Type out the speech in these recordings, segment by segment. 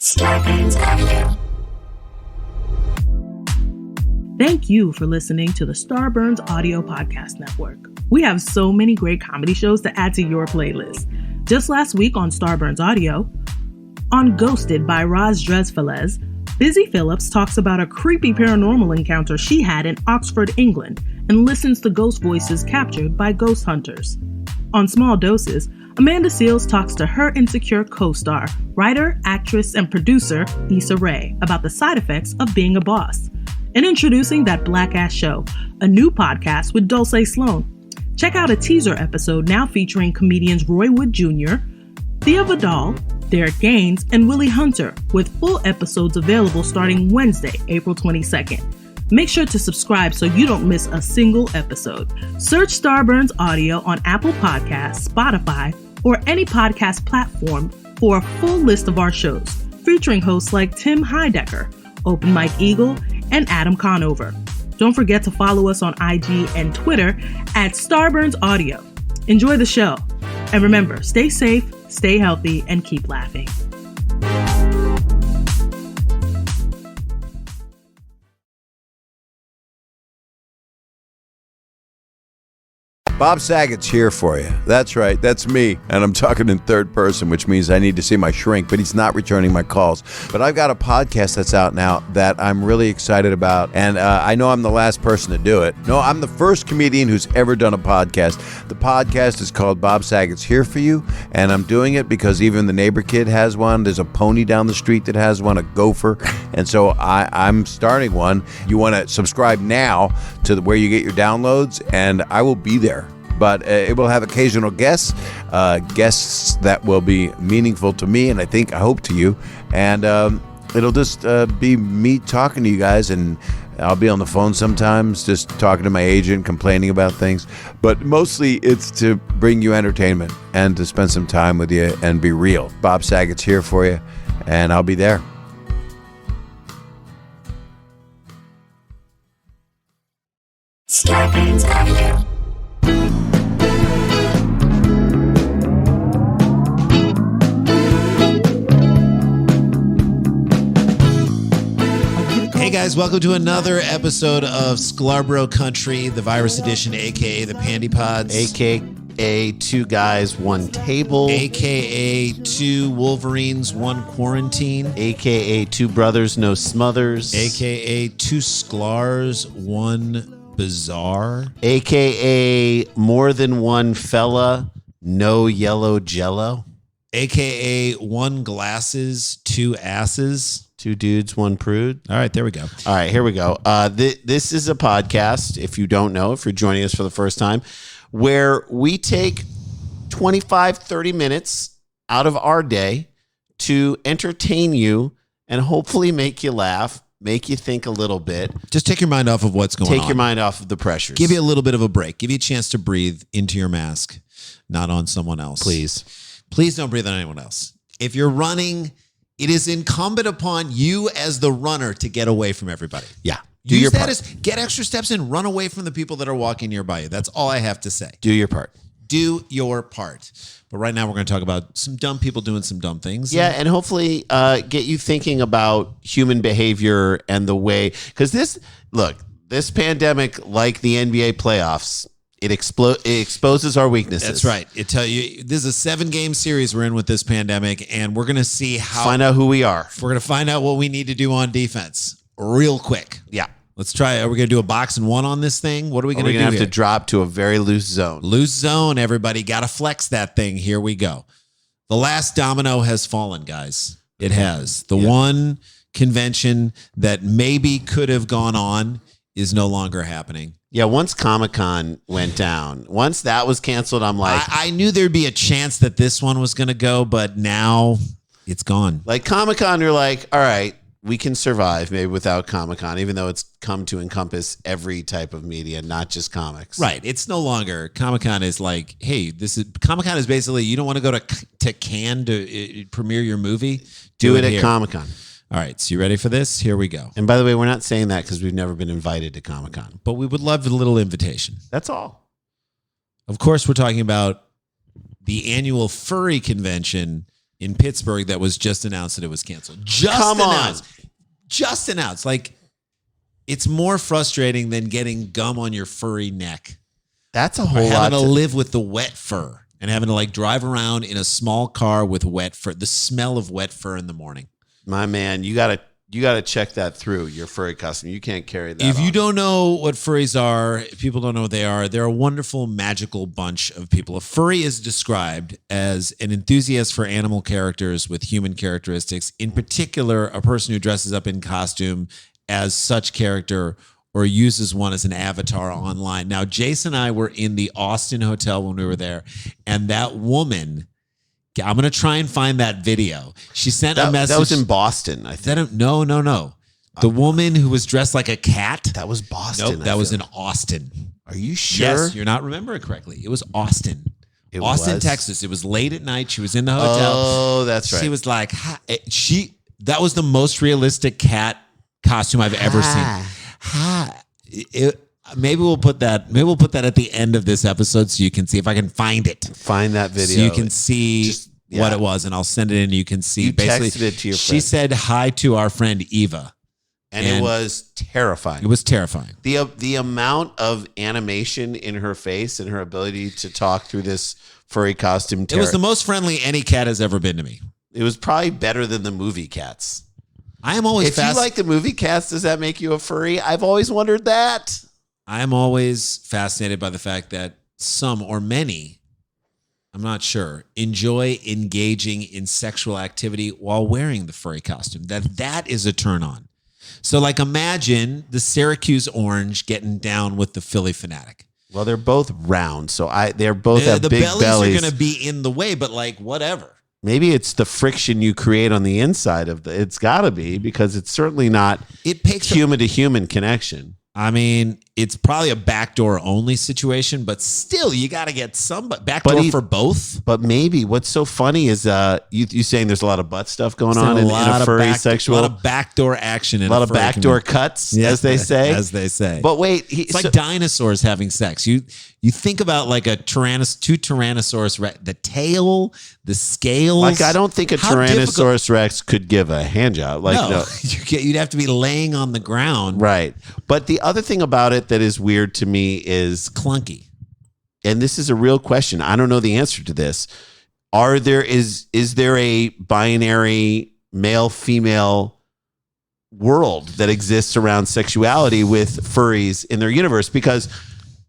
Starburns Audio. Thank you for listening to the Starburns Audio Podcast Network. We have so many great comedy shows to add to your playlist. Just last week on Starburns Audio, on Ghosted by Roz Dresfelez, Busy Phillips talks about a creepy paranormal encounter she had in Oxford, England, and listens to ghost voices captured by ghost hunters. On Small Doses, Amanda Seales talks to her insecure co-star, writer, actress, and producer Issa Rae about the side effects of being a boss. And introducing That Black-Ass Show, a new podcast with Dulce Sloan. Check out a teaser episode now featuring comedians Roy Wood Jr., Thea Vidal, Derek Gaines, and Willie Hunter, with full episodes available starting Wednesday, April 22nd. Make sure to subscribe so you don't miss a single episode. Search Starburns Audio on Apple Podcasts, Spotify, or any podcast platform for a full list of our shows, featuring hosts like Tim Heidecker, Open Mike Eagle, and Adam Conover. Don't forget to follow us on IG and Twitter at Starburns Audio. Enjoy the show. And remember, stay safe, stay healthy, and keep laughing. Bob Saget's here for you. That's right, that's me. And I'm talking in third person, which means I need to see my shrink, but he's not returning my calls. But I've got a podcast that's out now that I'm really excited about, and I know I'm the last person to do it. No, I'm the first comedian who's ever done a podcast. The podcast is called Bob Saget's Here For You, and I'm doing it because even the neighbor kid has one. There's a pony down the street that has one, a gopher, and so I'm starting one. You want to subscribe now to where you get your downloads, and I will be there. But it will have occasional guests that will be meaningful to me, and I hope to you. And it'll just be me talking to you guys, and I'll be on the phone sometimes, just talking to my agent, complaining about things. But mostly it's to bring you entertainment and to spend some time with you and be real. Bob Saget's here for you, and I'll be there. Starburns Audio. Hey guys, welcome to another episode of Sklarbro Country, the virus edition, aka the Pandy Pods, aka two guys, one table, aka two Wolverines, one quarantine, aka two brothers, no smothers, aka two Sklars, one bizarre, aka more than one fella, no yellow jello, aka one glasses, two asses. Two dudes, one prude. All right, there we go. All right, here we go. This is a podcast, if you don't know, if you're joining us for the first time, where we take 25, 30 minutes out of our day to entertain you and hopefully make you laugh, make you think a little bit. Just take your mind off of what's going on. Take your mind off of the pressures. Give you a little bit of a break. Give you a chance to breathe into your mask, not on someone else. Please. Please don't breathe on anyone else. If you're running, it is incumbent upon you as the runner to get away from everybody. Yeah. Use that as get extra steps and run away from the people that are walking nearby you. That's all I have to say. Do your part. Do your part. But right now we're going to talk about some dumb people doing some dumb things. Yeah, and hopefully get you thinking about human behavior and the way, because this pandemic, like the NBA playoffs, it exposes our weaknesses. That's right. It tell you this is a 7-game series we're in with this pandemic, and we're going to see find out who we are. We're going to find out what we need to do on defense real quick. Yeah. Let's try. Are we going to do a box and one on this thing? What are we going to do? We're going to have to drop to a very loose zone. Loose zone, everybody. Got to flex that thing. Here we go. The last domino has fallen, guys. It has. The one convention that maybe could have gone on is no longer happening. Yeah, once Comic-Con went down, once that was canceled, I'm like... I knew there'd be a chance that this one was going to go, but now it's gone. Like Comic-Con, you're like, all right, we can survive maybe without Comic-Con, even though it's come to encompass every type of media, not just comics. Right. It's no longer... Comic-Con is like, hey, Comic-Con is basically, you don't want to go to Cannes to premiere your movie? Do it at here. Comic-Con. All right, so you ready for this? Here we go. And by the way, we're not saying that because we've never been invited to Comic-Con. But we would love a little invitation. That's all. Of course, we're talking about the annual Furry convention in Pittsburgh that was just announced that it was canceled. Just announced. Like, it's more frustrating than getting gum on your furry neck. That's a Or whole lot. having to live with the wet fur and having to like drive around in a small car with wet fur. The smell of wet fur in the morning. My man, you gotta check that through your furry costume. You can't carry that. If you on. don't know what furries are, if people don't know what they are, they're a wonderful, magical bunch of people. A furry is described as an enthusiast for animal characters with human characteristics. In particular, a person who dresses up in costume as such character or uses one as an avatar online. Now, Jason and I were in the Austin hotel when we were there, and that woman, I'm going to try and find that video. She sent a message. That was in Boston, I think. No. The woman who was dressed like a cat. That was Boston. Nope, that was in Austin. Are you sure? Yes, you're not remembering correctly. It was Austin. Austin, was? Texas. It was late at night. She was in the hotel. Oh, that's right. She was like, that was the most realistic cat costume I've ever seen. Maybe we'll put that at the end of this episode so you can see if I can find it. Find that video. So you can see what it was, and I'll send it in. You can see. You basically, texted it to your she friend. said hi to our friend Eva. And it was terrifying. It was terrifying. The amount of animation in her face and her ability to talk through this furry costume. It was the most friendly any cat has ever been to me. It was probably better than the movie Cats. I am always If you like the movie Cats, does that make you a furry? I've always wondered that. I am always fascinated by the fact that some or many, I'm not sure, enjoy engaging in sexual activity while wearing the furry costume. That is a turn on. So like imagine the Syracuse Orange getting down with the Philly Fanatic. Well, they're both round, so they're both have the big bellies bellies. are going to be in the way, but like whatever. Maybe it's the friction you create on the inside of it's got to be, because it's certainly not human to human connection. I mean, it's probably a backdoor only situation, but still, you got to get some backdoor for both. But maybe what's so funny is you saying there's a lot of butt stuff going on in a furry sexual, a lot of backdoor action, a lot of backdoor cuts, as they say. As they say. But wait, it's like dinosaurs having sex. You think about like two Tyrannosaurus, the tail, the scales. Like I don't think a Tyrannosaurus Rex could give a hand job. Like no. You'd have to be laying on the ground, right? But the other thing about it that is weird to me is clunky. And this is a real question. I don't know the answer to this. Is there a binary male female world that exists around sexuality with furries in their universe? Because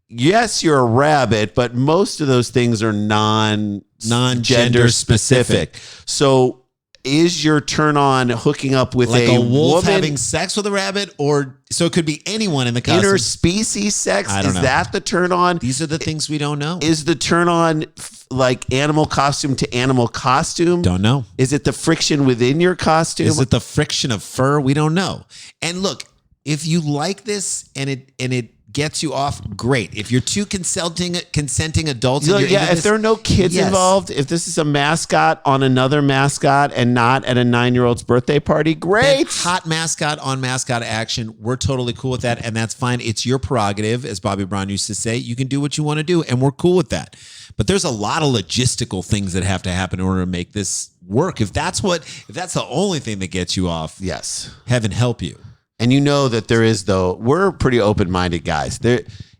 yes, you're a rabbit, but most of those things are non-gender specific. So is your turn on hooking up with like a wolf woman having sex with a rabbit, or so it could be anyone in the costume? Interspecies sex? I don't know. That the turn on? These are the things we don't know. Is the turn on like animal costume to animal costume? Don't know. Is it the friction within your costume? Is it the friction of fur? We don't know. And look, if you like this and it gets you off, great. If you're two consenting adults, if there are no kids involved, if this is a mascot on another mascot and not at a 9-year-old's birthday party, great. Hot mascot on mascot action, we're totally cool with that, and that's fine. It's your prerogative, as Bobby Brown used to say. You can do what you want to do, and we're cool with that. But there's a lot of logistical things that have to happen in order to make this work. If that's the only thing that gets you off, yes, heaven help you. And you know that there is, though, we're pretty open-minded guys.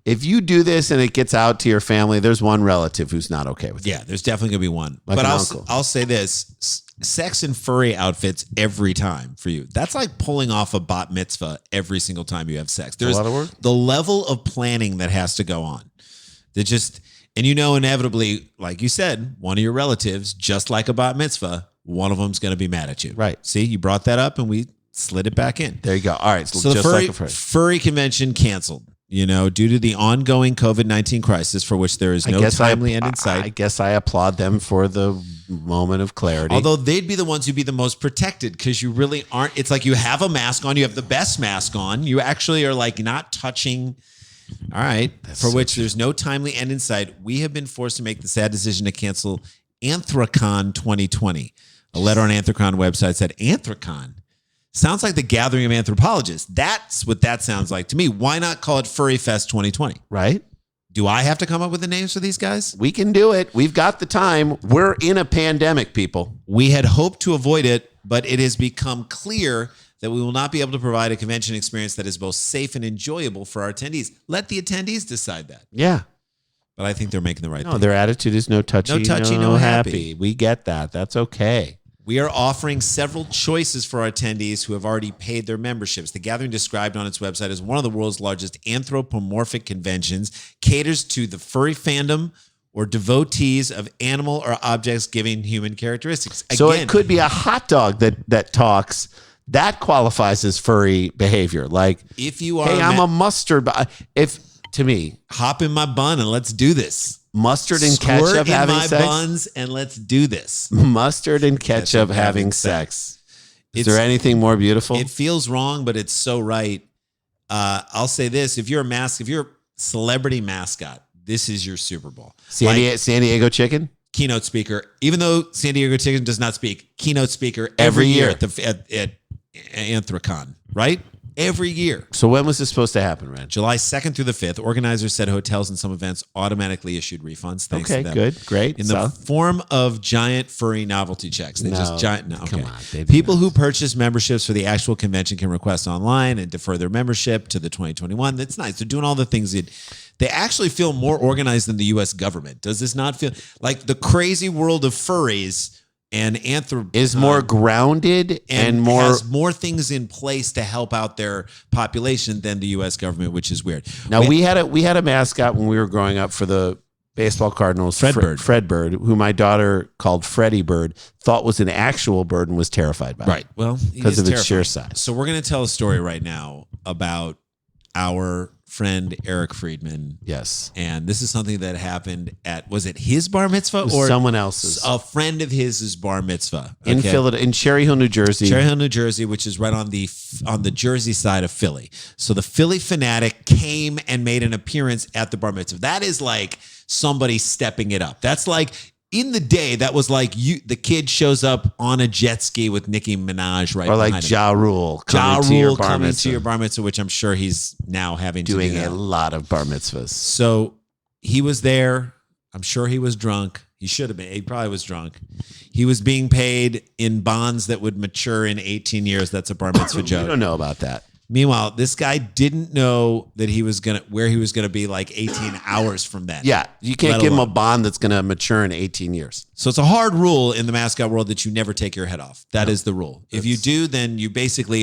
If you do this and it gets out to your family, there's one relative who's not okay with it. Yeah, there's definitely going to be one. Like but uncle. I'll say this, sex and furry outfits every time for you. That's like pulling off a bat mitzvah every single time you have sex. There's a lot of work. The level of planning that has to go on. And inevitably, like you said, one of your relatives, just like a bat mitzvah, one of them's going to be mad at you. Right. See, you brought that up and we slid it back in. There you go. All right. So the furry convention canceled, due to the ongoing COVID-19 crisis for which there is no timely end in sight. I guess I applaud them for the moment of clarity. Although they'd be the ones who'd be the most protected because you really aren't. It's like you have a mask on. You have the best mask on. You actually are like not touching. All right. Which there's no timely end in sight. We have been forced to make the sad decision to cancel Anthrocon 2020. A letter on Anthrocon website said Anthrocon. Sounds like the gathering of anthropologists. That's what that sounds like to me. Why not call it Furry Fest 2020? Right. Do I have to come up with the names for these guys? We can do it. We've got the time. We're in a pandemic, people. We had hoped to avoid it, but it has become clear that we will not be able to provide a convention experience that is both safe and enjoyable for our attendees. Let the attendees decide that. Yeah. But I think they're making the right No, thing. their attitude is no touchy, no happy. happy. We get that. That's okay. We are offering several choices for our attendees who have already paid their memberships. The gathering, described on its website as one of the world's largest anthropomorphic conventions, caters to the furry fandom or devotees of animal or objects giving human characteristics. So it could be a hot dog that talks. That qualifies as furry behavior. Like, if you are, hey, I'm a mustard. If to me, hop in my bun and let's do this. Mustard and Squirt ketchup in having my sex. buns and let's do this. Mustard and ketchup having sex. Is there anything more beautiful? It feels wrong, but it's so right. I'll say this: if you're a celebrity mascot, this is your Super Bowl. San Diego chicken. Keynote speaker, even though San Diego Chicken does not speak, keynote speaker every year at Anthrocon, right? Every year. So when was this supposed to happen, Ren? July 2nd through the 5th. Organizers said hotels and some events automatically issued refunds. Thanks to them. Good, great. In the form of giant furry novelty checks. They Come on, baby. People who purchase memberships for the actual convention can request online and defer their membership to the 2021. That's nice. They're doing all the things that they actually feel more organized than the U.S. government. Does this not feel like the crazy world of furries and is more grounded and more has more things in place to help out their population than the U.S. government, which is weird. Now we had a mascot when we were growing up for the baseball Cardinals, Fred Bird, who my daughter called Freddie Bird, thought was an actual bird and was terrified by. Right. Well, because of its sheer size. So we're going to tell a story right now about our friend Eric Friedman. Yes. And this is something that happened at, was it his bar mitzvah or someone else's? A friend of his bar mitzvah. In Philadelphia, in Cherry Hill, New Jersey. Cherry Hill, New Jersey, which is right on the Jersey side of Philly. So the Philly fanatic came and made an appearance at the bar mitzvah. That is like somebody stepping it up. That's like, in the day, that was like the kid shows up on a jet ski with Nicki Minaj right or like behind him. Ja Rule coming to your bar mitzvah, which I'm sure he's now doing a lot of bar mitzvahs. So he was there. I'm sure he was drunk. He should have been. He probably was drunk. He was being paid in bonds that would mature in 18 years. That's a bar mitzvah joke. You don't know about that. Meanwhile, this guy didn't know that where he was gonna be like 18 hours from then. Yeah, you can't give him a bond that's gonna mature in 18 years. So it's a hard rule in the mascot world that you never take your head off. That is the rule. If you do, then you basically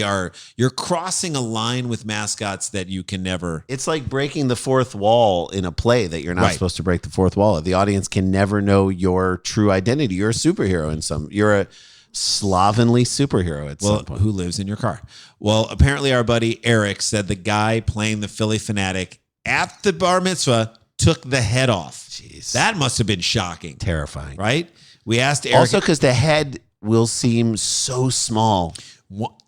you're crossing a line with mascots that you can never. It's like breaking the fourth wall in a play that you're not supposed to break the fourth wall. The audience can never know your true identity. You're a superhero you're a slovenly superhero at some point. Who lives in your car? Well, apparently our buddy Eric said the guy playing the Philly fanatic at the bar mitzvah took the head off. Jeez. That must have been shocking. Terrifying. Right? We asked Eric. Also because the head will seem so small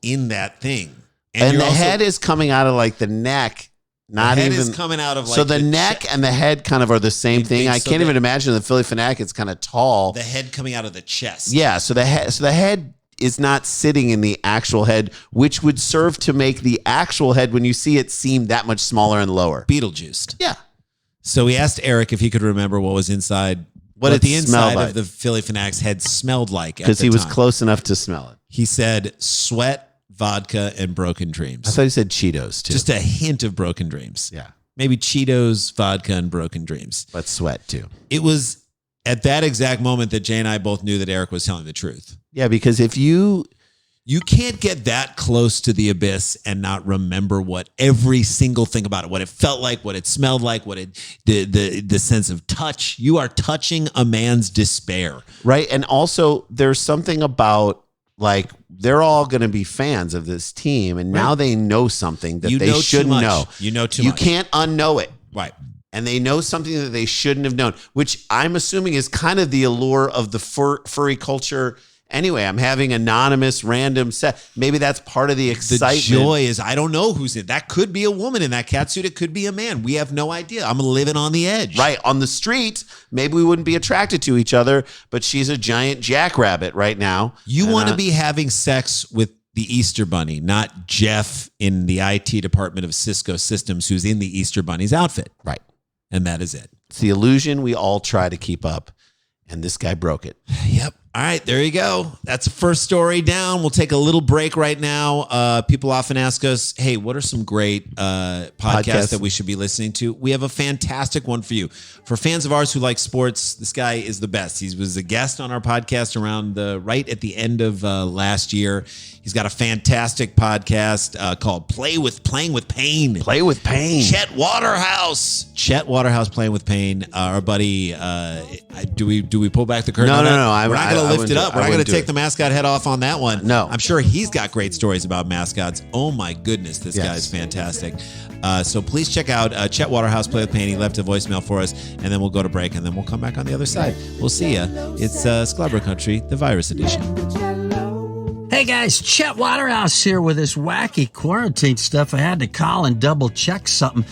in that thing. And the head is coming out of like the neck. Not the head even is coming out of like so the neck and the head kind of are the same thing. I can't even imagine the Philly fanatic. It's kind of tall. The head coming out of the chest. Yeah. So the head is not sitting in the actual head, which would serve to make the actual head, when you see it, seem that much smaller and lower. Beetlejuiced. Yeah. So we asked Eric if he could remember what was inside, what the inside of the Philly fanatic's head smelled like. Because he was close enough to smell it. He said sweat, vodka, and broken dreams. I thought he said Cheetos too. Just a hint of broken dreams. Yeah. Maybe Cheetos, vodka, and broken dreams. But sweat too. It was at that exact moment that Jay and I both knew that Eric was telling the truth. Yeah, because if you can't get that close to the abyss and not remember what every single thing about it, what it felt like, what it smelled like, the sense of touch. You are touching a man's despair. Right. And also there's something about like they're all going to be fans of this team, and now they know something that they shouldn't know. You know too much. You can't unknow it. Right. And they know something that they shouldn't have known, which I'm assuming is kind of the allure of the furry culture. Anyway, I'm having anonymous random set. Maybe that's part of the excitement. The joy is I don't know who's in. That could be a woman in that catsuit. It could be a man. We have no idea. I'm living on the edge. Right. On the street, maybe we wouldn't be attracted to each other, but she's a giant jackrabbit right now. You want to be having sex with the Easter Bunny, not Jeff in the IT department of Cisco Systems, who's in the Easter Bunny's outfit. Right. And that is it. It's the illusion we all try to keep up. And this guy broke it. Yep. All right, there you go. That's the first story down. We'll take a little break right now. People often ask us, hey, what are some great podcasts that we should be listening to? We have a fantastic one for you. For fans of ours who like sports, this guy is the best. He was a guest on our podcast around right at the end of last year. He's got a fantastic podcast called Playing with Pain. Play with Pain. Chet Waterhouse, Playing with Pain. Our buddy, do we pull back the curtain? No. We're not going to lift it up. We're not going to take it. the mascot head off on that one. No. I'm sure he's got great stories about mascots. Oh my goodness, this guy is fantastic. So please check out Chet Waterhouse, Play with Pain. He left a voicemail for us, and then we'll go to break, and then we'll come back on the other side. We'll see ya. It's Sklarbro Country, the virus edition. Hey guys, Chet Waterhouse here with this wacky quarantine stuff. I had to call and double check something,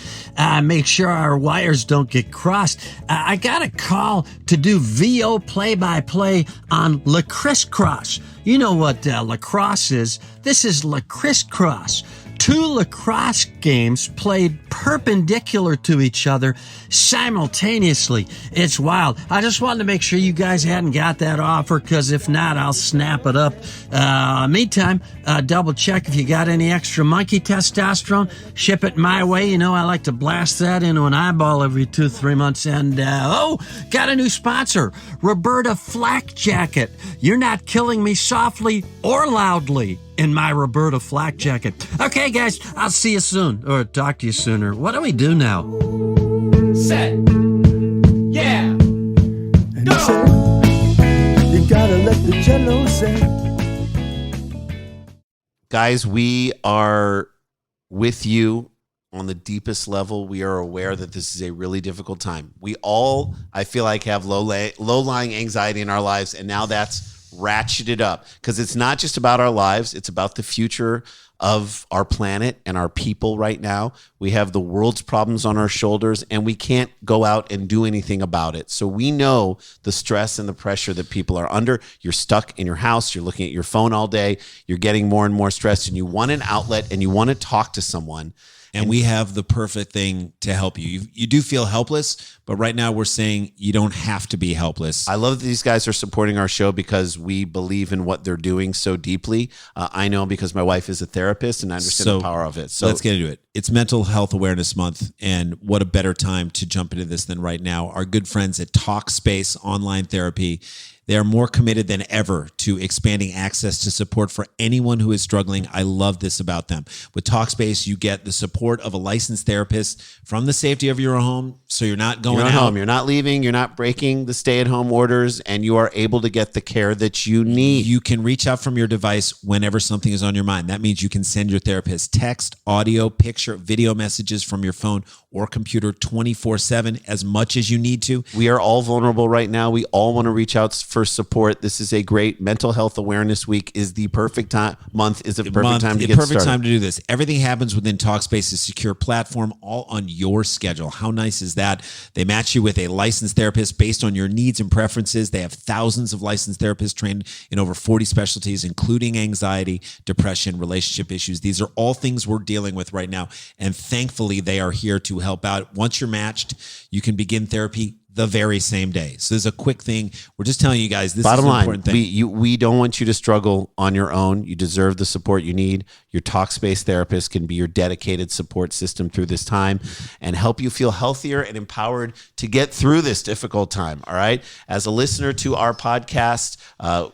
make sure our wires don't get crossed. I got a call to do VO play-by-play on La Crisscross. You know what lacrosse is. This is La Crisscross. Two lacrosse games played perpendicular to each other simultaneously. It's wild. I just wanted to make sure you guys hadn't got that offer, because if not, I'll snap it up. Meantime, double check if you got any extra monkey testosterone. Ship it my way. You know, I like to blast that into an eyeball every 2-3 months. And, got a new sponsor, Roberta Flak Jacket. You're not killing me softly or loudly in my Roberta Flak Jacket. Okay, guys, I'll see you soon, or talk to you sooner. What do we do now? Set. Yeah. And he said, you gotta let the jello set. Guys, we are with you on the deepest level. We are aware that this is a really difficult time. We all, I feel like, have low-lying anxiety in our lives, and now that's ratcheted up, because it's not just about our lives, it's about the future of our planet and our people right now. We have the world's problems on our shoulders, and we can't go out and do anything about it. So we know the stress and the pressure that people are under. You're stuck in your house, you're looking at your phone all day, you're getting more and more stressed, and you want an outlet and you want to talk to someone. And we have the perfect thing to help you. You do feel helpless, but right now we're saying you don't have to be helpless. I love that these guys are supporting our show because we believe in what they're doing so deeply. I know because my wife is a therapist and I understand the power of it. So let's get into it. It's Mental Health Awareness Month, and what a better time to jump into this than right now. Our good friends at Talkspace Online Therapy, they are more committed than ever to expanding access to support for anyone who is struggling. I love this about them. With Talkspace, you get the support of a licensed therapist from the safety of your home, so you're not going out. Home. You're not leaving. You're not breaking the stay-at-home orders, and you are able to get the care that you need. You can reach out from your device whenever something is on your mind. That means you can send your therapist text, audio, picture, video messages from your phone or computer 24/7 as much as you need to. We are all vulnerable right now. We all want to reach out for support. This is a great Mental Health Awareness Week. Is the perfect time. Month is the perfect time to get started. Perfect time to do this. Everything happens within Talkspace's secure platform, all on your schedule. How nice is that? They match you with a licensed therapist based on your needs and preferences. They have thousands of licensed therapists trained in over 40 specialties, including anxiety, depression, relationship issues. These are all things we're dealing with right now, and thankfully they are here to help out. Once you're matched, you can begin therapy the very same day. So this is a quick thing. We're just telling you guys, this Bottom is an line, important thing. We don't want you to struggle on your own. You deserve the support you need. Your Talkspace therapist can be your dedicated support system through this time and help you feel healthier and empowered to get through this difficult time. All right. As a listener to our podcast,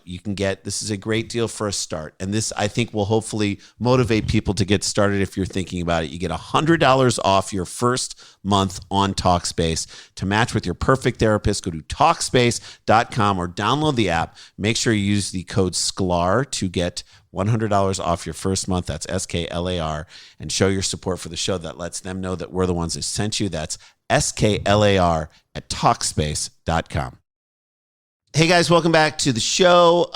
you can get, this is a great deal for a start. And this, I think, will hopefully motivate people to get started. If you're thinking about it, you get $100 off your first month on Talkspace. To match with your perfect therapist, go to Talkspace.com or download the app. Make sure you use the code SKLAR to get $100 off your first month. That's SKLAR, and show your support for the show. That lets them know that we're the ones that sent you. That's SKLAR at Talkspace.com. Hey guys, welcome back to the show.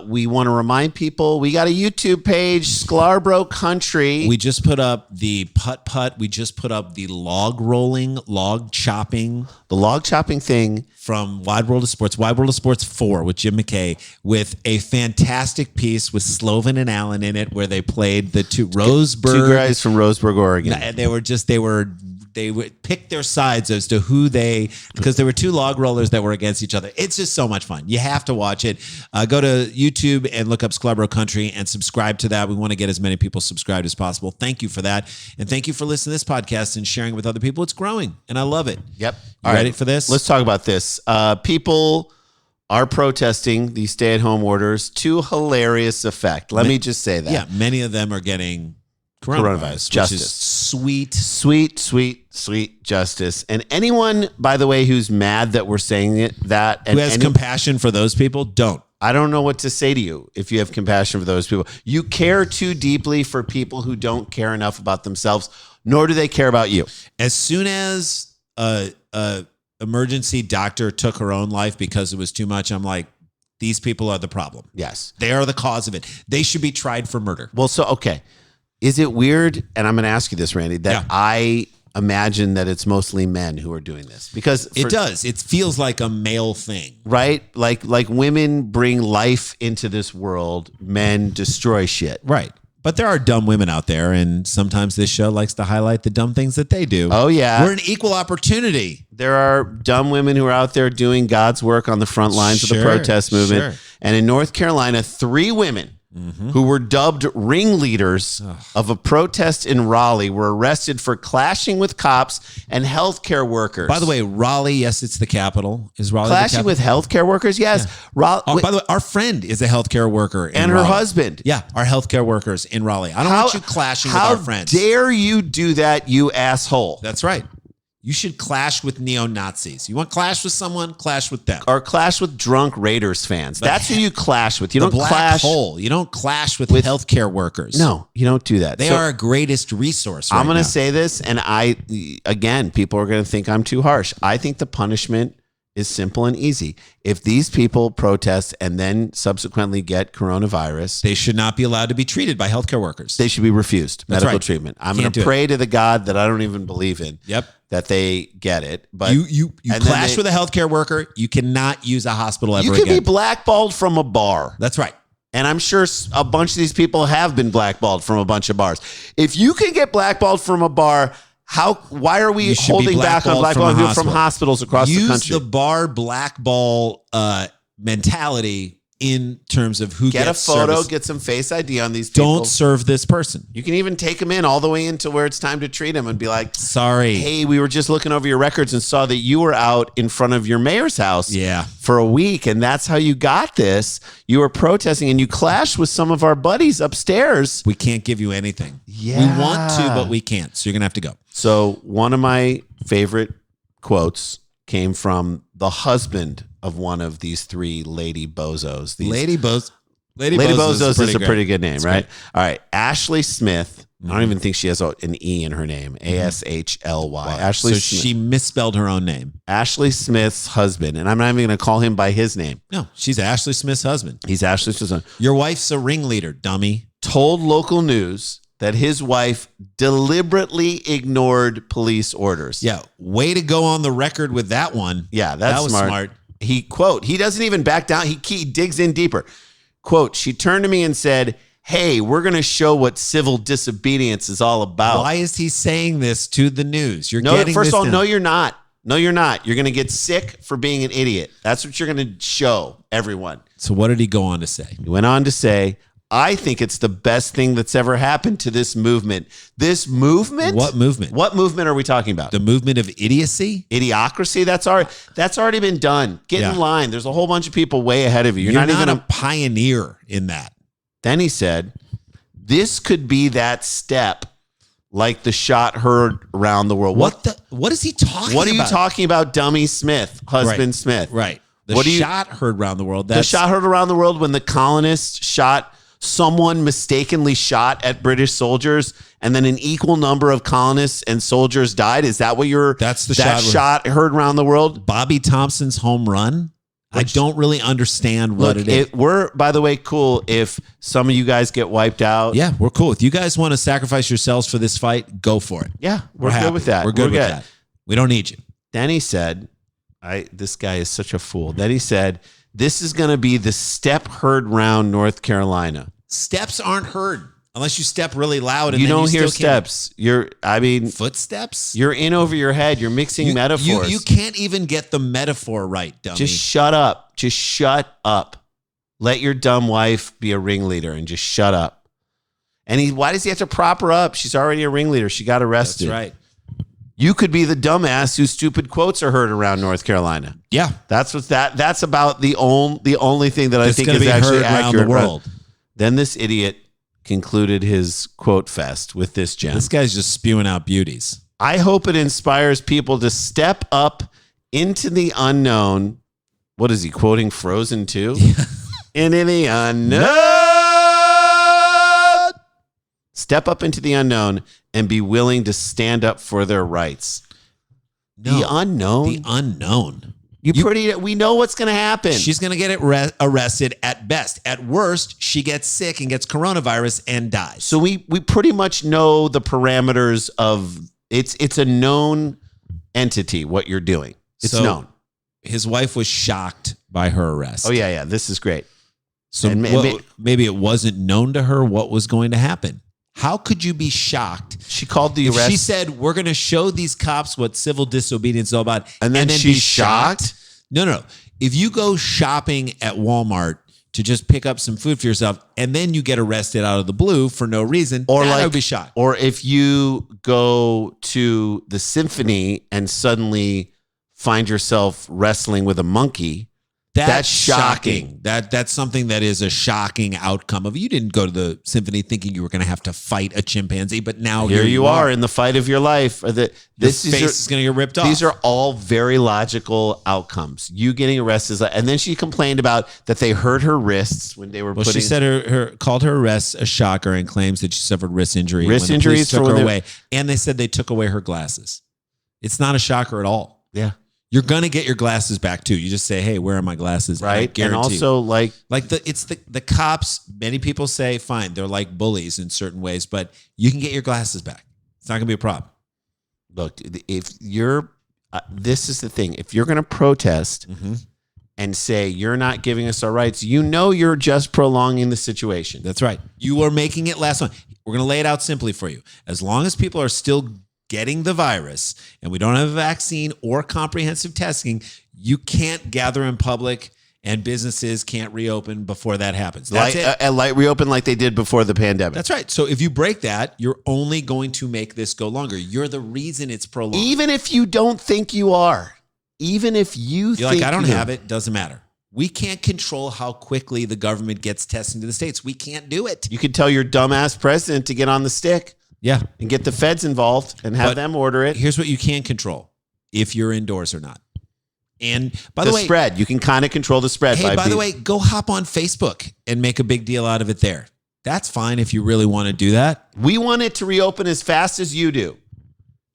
We want to remind people we got a YouTube page, Sklarbro Country. We just put up the putt-putt. We just put up the log rolling, log chopping. The log chopping thing from Wide World of Sports, Wide World of Sports 4 with Jim McKay, with a fantastic piece with Sloven and Allen in it, where they played the two Roseburg. Two guys from Roseburg, Oregon. And they were would pick their sides as to because there were two log rollers that were against each other. It's just so much fun. You have to watch it. Go to YouTube and look up Sklarbro Country and subscribe to that. We want to get as many people subscribed as possible. Thank you for that. And thank you for listening to this podcast and sharing it with other people. It's growing and I love it. Yep. You ready for this? Let's talk about this. People are protesting these stay-at-home orders to hilarious effect. Let me just say that. Yeah, many of them are getting coronavirus, justice. which is sweet. Sweet justice. And anyone, by the way, who's mad that we're saying that, and Who has compassion for those people, don't. I don't know what to say to you if you have compassion for those people. You care too deeply for people who don't care enough about themselves, nor do they care about you. As soon as a emergency doctor took her own life because it was too much, I'm like, these people are the problem. Yes. They are the cause of it. They should be tried for murder. Well, so, okay. Is it weird, and I'm going to ask you this, Randy, that I imagine that it's mostly men who are doing this? Because it does. It feels like a male thing. Right? Like women bring life into this world, men destroy shit. Right. But there are dumb women out there, and sometimes this show likes to highlight the dumb things that they do. Oh, yeah. We're an equal opportunity. There are dumb women who are out there doing God's work on the front lines of the protest movement. Sure. And in North Carolina, 3 women who were dubbed ringleaders of a protest in Raleigh were arrested for clashing with cops and healthcare workers. By the way, Raleigh, yes, it's the capital. Is Raleigh clashing with healthcare workers? Yes. Yeah. By the way, our friend is a healthcare worker and her husband. Yeah, our healthcare workers in Raleigh. I don't want you clashing with our friends. How dare you do that, you asshole? That's right. You should clash with neo-Nazis. You want to clash with someone? Clash with them. Or clash with drunk Raiders fans. That's who you clash with. You don't black clash hole. You don't clash with healthcare workers. No, you don't do that. They are our greatest resource right I'm going now. to say this, and again, people are going to think I'm too harsh. I think the punishment is simple and easy. If these people protest and then subsequently get coronavirus, they should not be allowed to be treated by healthcare workers. They should be refused medical treatment. I'm going to pray to the God that I don't even believe in. Yep. That they get it. But you clash with a healthcare worker, you cannot use a hospital ever again. You can be blackballed from a bar. That's right. And I'm sure a bunch of these people have been blackballed from a bunch of bars. If you can get blackballed from a bar, why are we holding back on blackballing people from hospitals across the country? Use the bar blackball mentality in terms of who get gets a photo, service. Get some face ID on these people. Don't serve this person. You can even take them in all the way into where it's time to treat them and be like, sorry. Hey, we were just looking over your records and saw that you were out in front of your mayor's house for a week. And that's how you got this. You were protesting and you clashed with some of our buddies upstairs. We can't give you anything. Yeah. We want to, but we can't. So you're going to have to go. So one of my favorite quotes came from the husband of one of these 3 lady bozos. Lady Bozos is a pretty good name, that's right? Great. All right. Ashley Smith. I don't even think she has an E in her name. Ashly. Wow. Ashley so Smith. She misspelled her own name. Ashley Smith's husband. And I'm not even going to call him by his name. No, she's Ashley Smith's husband. He's Ashley Smith's husband. Your wife's a ringleader, dummy. Told local news that his wife deliberately ignored police orders. Yeah, way to go on the record with that one. Yeah, that was smart. He doesn't even back down. He digs in deeper. Quote, she turned to me and said, hey, we're going to show what civil disobedience is all about. Why is he saying this to the news? First of all, no, you're not. No, you're not. You're going to get sick for being an idiot. That's what you're going to show everyone. So what did he go on to say? He went on to say, I think it's the best thing that's ever happened to this movement. This movement? What movement? What movement are we talking about? The movement of idiocy? Idiocracy? That's already been done. Get in line. There's a whole bunch of people way ahead of you. You're not even a pioneer in that. Then he said, this could be that step like the shot heard around the world. What is he talking about? What are you talking about, dummy Smith, husband Smith? Right. The shot heard around the world. The shot heard around the world when the colonists shot someone mistakenly shot at British soldiers and then an equal number of colonists and soldiers died. Is that what that's the shot heard around the world? Bobby Thompson's home run? I don't really understand what it is. We're, by the way, cool if some of you guys get wiped out. Yeah, we're cool. If you guys want to sacrifice yourselves for this fight, go for it. Yeah, we're good with that. We're good with that. We don't need you. Then he said, this guy is such a fool. Then he said, this is going to be the step heard round North Carolina. Steps aren't heard Unless you step really loud and You then don't you hear still can't- steps. Footsteps? You're in over your head. You're mixing metaphors. You can't even get the metaphor right, dummy. Just shut up. Just shut up. Let your dumb wife be a ringleader and just shut up. And why does he have to prop her up? She's already a ringleader. She got arrested. That's right. You could be the dumbass whose stupid quotes are heard around North Carolina. Yeah. That's about the only thing that I think gonna is be actually heard around accurate. the world. Then this idiot concluded his quote fest with this gem. This guy's just spewing out beauties. I hope it inspires people to step up into the unknown. What is he quoting? Frozen 2? Into the unknown. Step up into the unknown and be willing to stand up for their rights. No, the unknown. The unknown. We know what's going to happen. She's going to get arrested at best. At worst, she gets sick and gets coronavirus and dies. So we pretty much know the parameters of it's a known entity what you're doing. It's known. His wife was shocked by her arrest. Oh yeah, this is great. So maybe it wasn't known to her what was going to happen. How could you be shocked? She called the arrest. She said, "We're going to show these cops what civil disobedience is all about," and then she's be shocked. No. If you go shopping at Walmart to just pick up some food for yourself, and then you get arrested out of the blue for no reason, I would be shocked. Or if you go to the symphony and suddenly find yourself wrestling with a monkey, that's shocking. That's something that is a shocking outcome of. You didn't go to the symphony thinking you were going to have to fight a chimpanzee, but now here you are in the fight of your life. This face is going to get ripped off. These are all very logical outcomes. You getting arrested, and then she complained about that they hurt her wrists when they were. Well, she said called her arrest a shocker and claims that she suffered wrist injury. Wrist when injuries took her away, and they said they took away her glasses. It's not a shocker at all. Yeah. You're gonna get your glasses back too. You just say, "Hey, where are my glasses?" Right, and also the cops. Many people say, "Fine, they're like bullies in certain ways, but you can get your glasses back. It's not gonna be a problem." Look, if you're, this is the thing. If you're gonna protest and say you're not giving us our rights, you're just prolonging the situation. That's right. You are making it last long. We're gonna lay it out simply for you. As long as people are still getting the virus and we don't have a vaccine or comprehensive testing, you can't gather in public and businesses can't reopen before that happens. That's it. Light reopen like they did before the pandemic. That's right. So if you break that, you're only going to make this go longer. You're the reason it's prolonged. Even if you don't think you are. Even if you're like, I don't have it, doesn't matter. We can't control how quickly the government gets testing to the states. We can't do it. You could tell your dumbass president to get on the stick. Yeah. And get the feds involved and have them order it. Here's what you can control: if you're indoors or not. And by the way, spread. You can kind of control the spread. Hey, by the way, go hop on Facebook and make a big deal out of it there. That's fine if you really want to do that. We want it to reopen as fast as you do.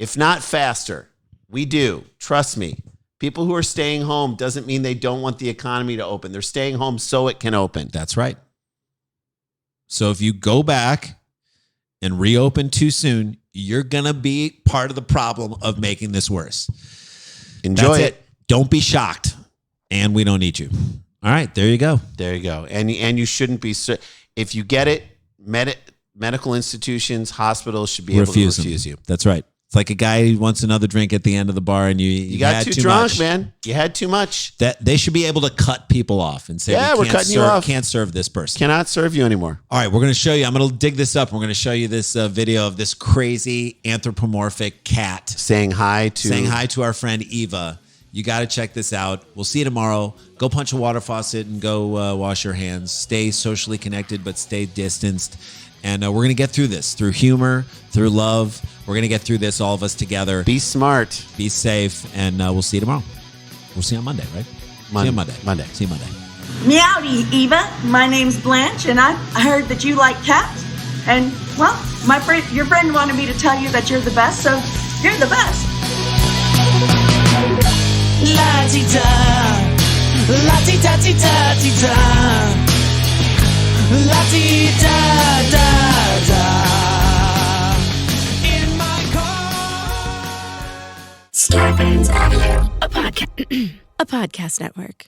If not faster. We do. Trust me. People who are staying home doesn't mean they don't want the economy to open. They're staying home so it can open. That's right. So if you go back and reopen too soon, you're going to be part of the problem of making this worse. Enjoy it. Don't be shocked. And we don't need you. All right, there you go. There you go. And you shouldn't be, if you get it, medical institutions, hospitals should be able to refuse you. That's right. It's like a guy who wants another drink at the end of the bar and you got had too drunk, man. You had too much. That they should be able to cut people off and say, we're cutting you off. Can't serve this person. Cannot serve you anymore. All right, we're going to show you. I'm going to dig this up. We're going to show you this video of this crazy anthropomorphic cat saying hi to our friend Eva. You got to check this out. We'll see you tomorrow. Go punch a water faucet and go wash your hands. Stay socially connected, but stay distanced. And we're going to get through this through humor, through love. We're going to get through this, all of us together. Be smart. Be safe. And we'll see you tomorrow. We'll see you on Monday, right? See you on Monday. See you Monday. Meowdy, Eva. My name's Blanche, and I heard that you like cats. And, well, your friend wanted me to tell you that you're the best, so you're the best. La-ti-da, la-ti-da-ti-da-ti-da, la-ti-da-da-da. In my car. Sklar Brother Audio, a podcast network.